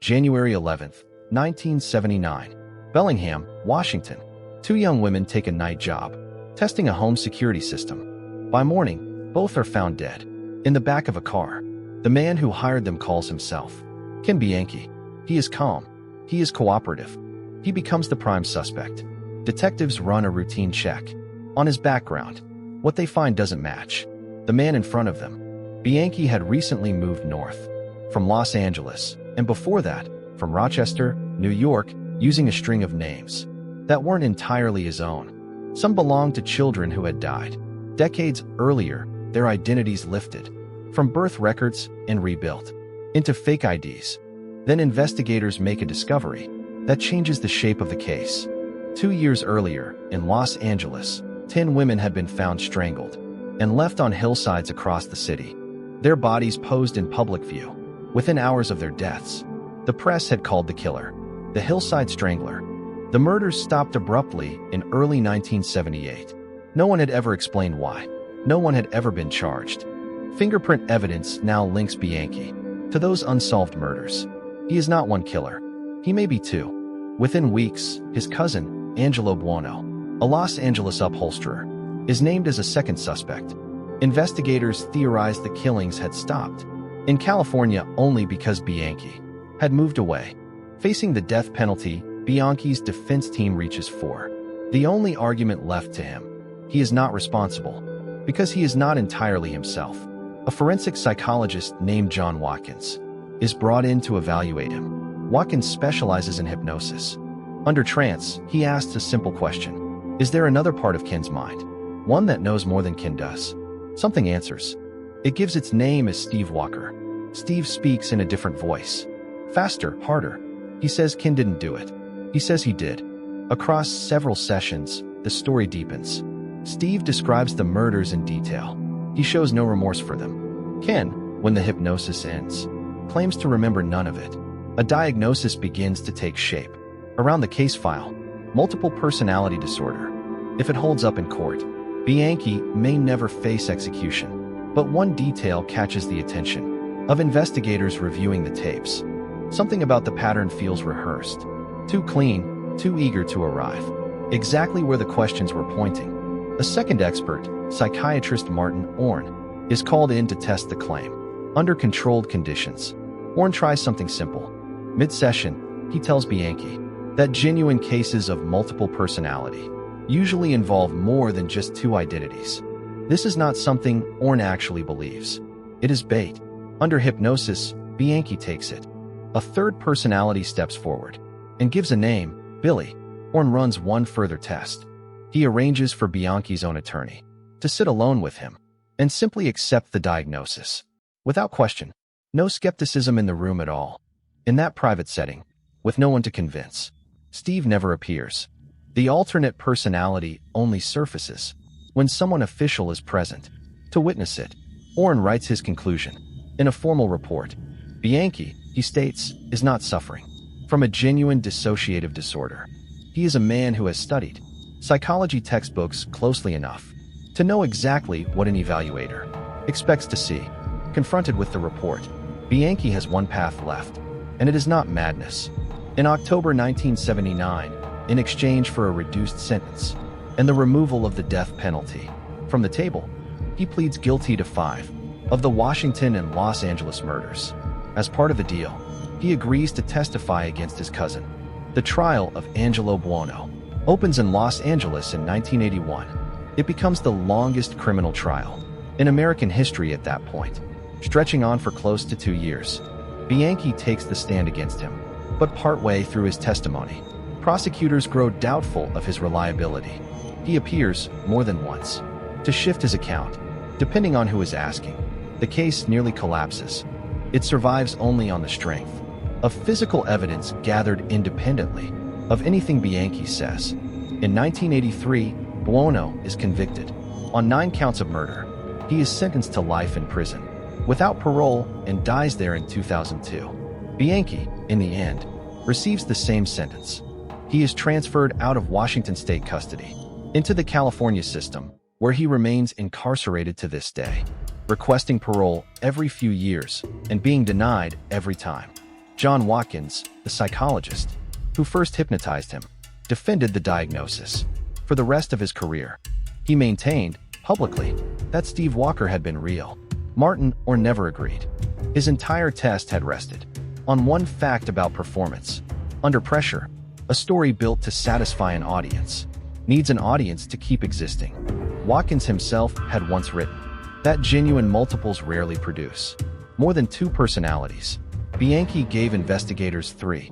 January 11, 1979. Bellingham, Washington. Two young women take a night job, testing a home security system. By morning, both are found dead. In the back of a car. The man who hired them calls himself Kenneth Bianchi. He is calm. He is cooperative. He becomes the prime suspect. Detectives run a routine check. On his background, what they find doesn't match. The man in front of them, Bianchi, had recently moved north from Los Angeles, and before that, from Rochester, New York, using a string of names that weren't entirely his own. Some belonged to children who had died. Decades earlier, their identities lifted from birth records and rebuilt into fake IDs. Then investigators make a discovery that changes the shape of the case. 2 years earlier, in Los Angeles, 10 women had been found strangled and left on hillsides across the city. Their bodies posed in public view. Within hours of their deaths, the press had called the killer the Hillside Strangler. The murders stopped abruptly in early 1978. No one had ever explained why. No one had ever been charged. Fingerprint evidence now links Bianchi to those unsolved murders. He is not one killer. He may be two. Within weeks, his cousin, Angelo Buono, a Los Angeles upholsterer, is named as a second suspect. Investigators theorized the killings had stopped in California only because Bianchi had moved away. Facing the death penalty, Bianchi's defense team reaches for the only argument left to him. He is not responsible because he is not entirely himself. A forensic psychologist named John Watkins is brought in to evaluate him. Watkins specializes in hypnosis. Under trance, he asks a simple question. Is there another part of Ken's mind? One that knows more than Ken does? Something answers. It gives its name as Steve Walker. Steve speaks in a different voice. Faster, harder. He says Ken didn't do it. He says he did. Across several sessions, the story deepens. Steve describes the murders in detail. He shows no remorse for them. Ken, when the hypnosis ends, claims to remember none of it. A diagnosis begins to take shape. Around the case file, multiple personality disorder. If it holds up in court, Bianchi may never face execution. But one detail catches the attention of investigators reviewing the tapes. Something about the pattern feels rehearsed. Too clean, too eager to arrive. Exactly where the questions were pointing. A second expert, psychiatrist Martin Orne, is called in to test the claim. Under controlled conditions, Orne tries something simple. Mid-session, he tells Bianchi that genuine cases of multiple personality usually involve more than just two identities. This is not something Orne actually believes. It is bait. Under hypnosis, Bianchi takes it. A third personality steps forward and gives a name, Billy. Orne runs one further test. He arranges for Bianchi's own attorney to sit alone with him and simply accept the diagnosis. Without question, no skepticism in the room at all. In that private setting, with no one to convince, Steve never appears. The alternate personality only surfaces when someone official is present to witness it. Orne writes his conclusion in a formal report. Bianchi, he states, is not suffering from a genuine dissociative disorder. He is a man who has studied psychology textbooks closely enough to know exactly what an evaluator expects to see. Confronted with the report, Bianchi has one path left, and it is not madness. In October 1979, in exchange for a reduced sentence and the removal of the death penalty from the table, he pleads guilty to 5 of the Washington and Los Angeles murders. As part of the deal, he agrees to testify against his cousin. The trial of Angelo Buono opens in Los Angeles in 1981. It becomes the longest criminal trial in American history at that point, stretching on for close to 2 years. Bianchi takes the stand against him, but partway through his testimony, prosecutors grow doubtful of his reliability. He appears, more than once, to shift his account, depending on who is asking. The case nearly collapses. It survives only on the strength of physical evidence gathered independently of anything Bianchi says. In 1983, Buono is convicted on 9 counts of murder. He is sentenced to life in prison without parole and dies there in 2002. Bianchi, in the end, receives the same sentence. He is transferred out of Washington state custody into the California system, where he remains incarcerated to this day, requesting parole every few years and being denied every time. John Watkins, the psychologist, who first hypnotized him, defended the diagnosis. For the rest of his career, he maintained, publicly, that Steve Walker had been real. Martin or never agreed. His entire test had rested on one fact about performance. Under pressure, a story built to satisfy an audience needs an audience to keep existing. Watkins himself had once written that genuine multiples rarely produce more than two personalities. Bianchi gave investigators three.